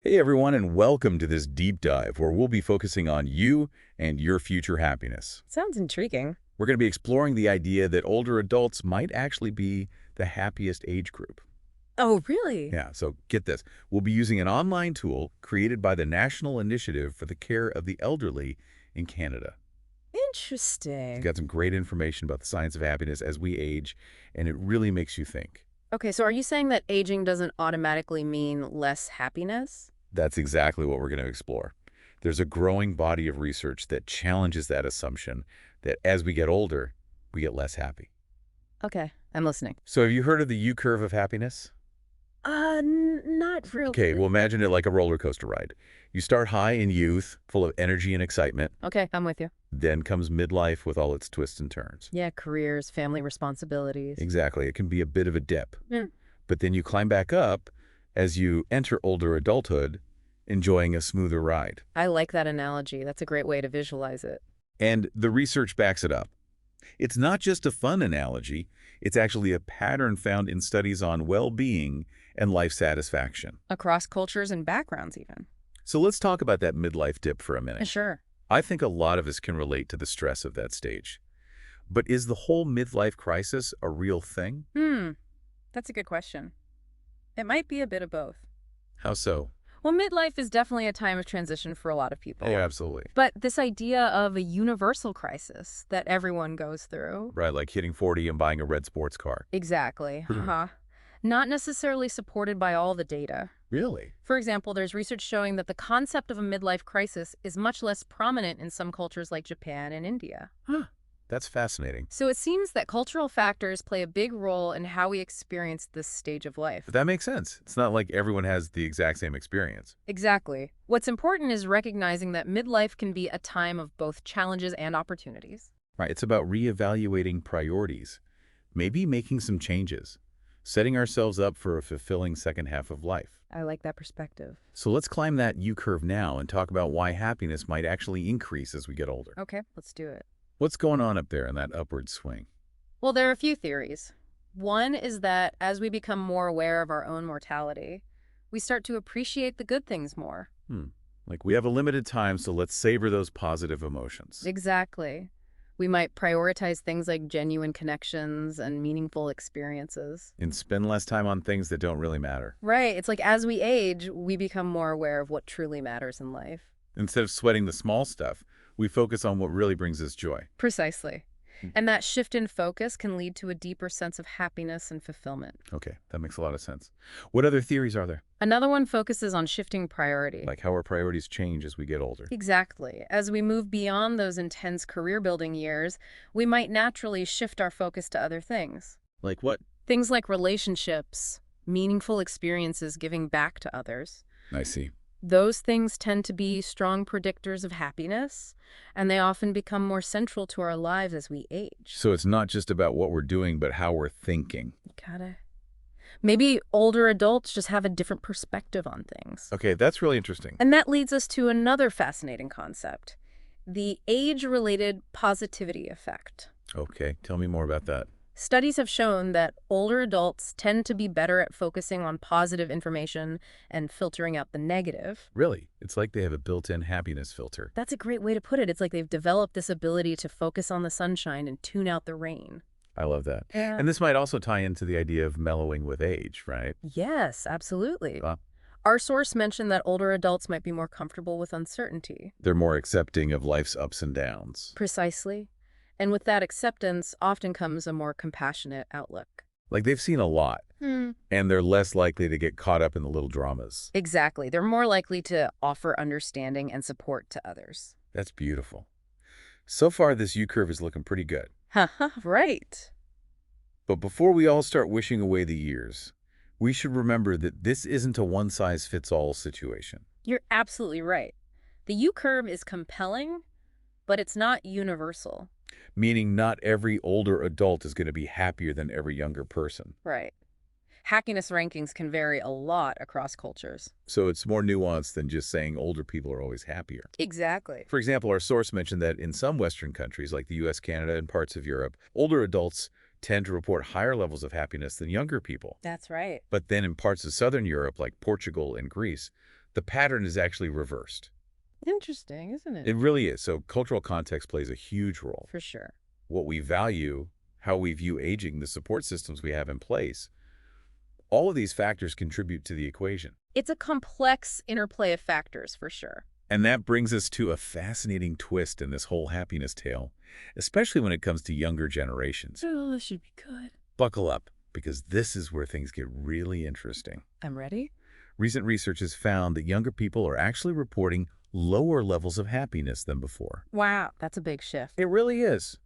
Hey everyone, and welcome to this deep dive where we'll be focusing on you and your future happiness. Sounds intriguing. We're going to be exploring the idea that older adults might actually be the happiest age group. Oh, really? Yeah, so get this. We'll be using an online tool created by the National Initiative for the Care of the Elderly in Canada. It's Interesting. got some great information about the science of happiness as we age, and it really makes you think. Okay, so are you saying that aging doesn't automatically mean less happiness? That's exactly what we're going to explore. There's a growing body of research that challenges that assumption that as we get older, we get less happy. Okay, I'm listening. So have you heard of the U-curve of happiness? Not Okay, really. well imagine it like a roller coaster ride. You start high in youth, full of energy and excitement. Okay, I'm with you. Then comes midlife with all its twists and turns. Yeah, careers, family responsibilities. Exactly, it can be a bit of a dip. Yeah. But then you climb back up as you enter older adulthood, enjoying a smoother ride. I like that analogy. That's a great way to visualize it. And the research backs it up. It's not just a fun analogy, it's actually a pattern found in studies on well-being and life satisfaction. Across cultures and backgrounds, even. So let's talk about that midlife dip for a minute. Sure. I think a lot of us can relate to the stress of that stage. But is the whole midlife crisis a real thing? That's a good question. It might be a bit of both. How so? Well, midlife is definitely a time of transition for a lot of people. Oh, absolutely. But this idea of a universal crisis that everyone goes through. Right, like hitting 40 and buying a red sports car. Exactly. Not necessarily supported by all the data. Really? For example, there's research showing that the concept of a midlife crisis is much less prominent in some cultures like Japan and India. Huh. That's fascinating. So it seems that cultural factors play a big role in how we experience this stage of life. But that makes sense. It's not like everyone has the exact same experience. Exactly. What's important is recognizing that midlife can be a time of both challenges and opportunities. Right, it's about reevaluating priorities, maybe making some changes, setting ourselves up for a fulfilling second half of life. I like that perspective. So let's climb that U-curve now and talk about why happiness might actually increase as we get older. Okay, let's do it. What's going on up there in that upward swing? Well, there are a few theories. One is that as we become more aware of our own mortality, we start to appreciate the good things more. Like we have a limited time, so let's savor those positive emotions. Exactly. We might prioritize things like genuine connections and meaningful experiences. And spend less time on things that don't really matter. Right. It's like as we age, we become more aware of what truly matters in life. Instead of sweating the small stuff, we focus on what really brings us joy. Precisely. And that shift in focus can lead to a deeper sense of happiness and fulfillment. Okay, that makes a lot of sense. What other theories are there? Another one focuses on shifting priority. Like how our priorities change as we get older. Exactly. As we move beyond those intense career-building years, we might naturally shift our focus to other things. Like what? Things like relationships, meaningful experiences, giving back to others. I see. Those things tend to be strong predictors of happiness, and they often become more central to our lives as we age. So it's not just about what we're doing, but how we're thinking. Gotta. Maybe older adults just have a different perspective on things. Okay, that's really interesting. And that leads us to another fascinating concept, the age-related positivity effect. Okay, tell me more about that. Studies have shown that older adults tend to be better at focusing on positive information and filtering out the negative. Really? It's like they have a built-in happiness filter. That's a great way to put it. It's like they've developed this ability to focus on the sunshine and tune out the rain. I love that. Yeah. And this might also tie into the idea of mellowing with age, right? Yes, absolutely. Uh, Our source mentioned that older adults might be more comfortable with uncertainty. They're more accepting of life's ups and downs. Precisely. And with that acceptance often comes a more compassionate outlook. Like they've seen a lot, and they're less likely to get caught up in the little dramas. Exactly. They're more likely to offer understanding and support to others. That's beautiful. So far, this U-curve is looking pretty good. Haha, right. But before we all start wishing away the years, we should remember that this isn't a one-size-fits-all situation. You're absolutely right. The U-curve is compelling, but it's not universal. Meaning not every older adult is going to be happier than every younger person. Right. Happiness rankings can vary a lot across cultures. So it's more nuanced than just saying older people are always happier. Exactly. For example, our source mentioned that in some Western countries like the US, Canada, and parts of Europe, older adults tend to report higher levels of happiness than younger people. That's right. But then in parts of Southern Europe like Portugal and Greece, the pattern is actually reversed. Interesting, isn't it? It really is. So cultural context plays a huge role. For sure. What we value, how we view aging, the support systems we have in place, all of these factors contribute to the equation. It's a complex interplay of factors, for sure. And that brings us to a fascinating twist in this whole happiness tale, especially when it comes to younger generations. Oh, this should be good. Buckle up, because this is where things get really interesting. I'm ready. Recent research has found that younger people are actually reporting lower levels of happiness than before. Wow, that's a big shift. It really is.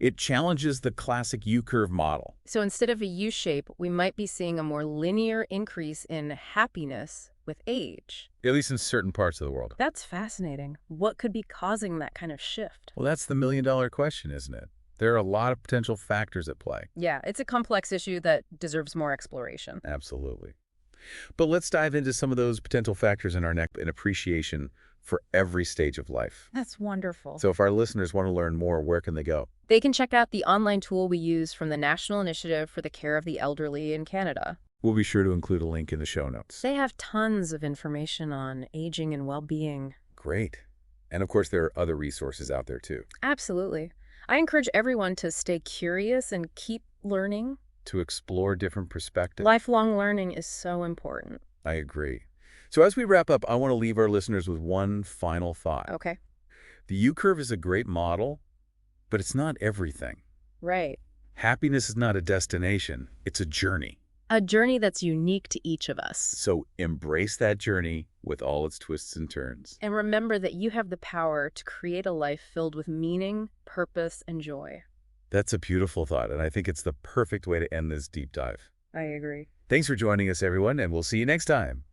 It challenges the classic U-curve model. So instead of a U shape, we might be seeing a more linear increase in happiness with age. At least in certain parts of the world. That's fascinating. What could be causing that kind of shift? Well, that's the million-dollar question, isn't it? There are a lot of potential factors at play. Yeah, it's a complex issue that deserves more exploration. Absolutely. But let's dive into some of those potential factors in our next in appreciation for every stage of life. That's wonderful. So if our listeners want to learn more, where can they go? They can check out the online tool we use from the National Initiative for the Care of the Elderly in Canada. We'll be sure to include a link in the show notes. They have tons of information on aging and well-being. Great. And of course, there are other resources out there too. Absolutely. I encourage everyone to stay curious and keep learning. To explore different perspectives. Lifelong learning is so important. I agree. So as we wrap up, I want to leave our listeners with one final thought. Okay. The U-curve is a great model, but it's not everything. Right. Happiness is not a destination, it's a journey. A journey that's unique to each of us. So embrace that journey with all its twists and turns. And remember that you have the power to create a life filled with meaning, purpose, and joy. That's a beautiful thought, and I think it's the perfect way to end this deep dive. I agree. Thanks for joining us, everyone, and we'll see you next time.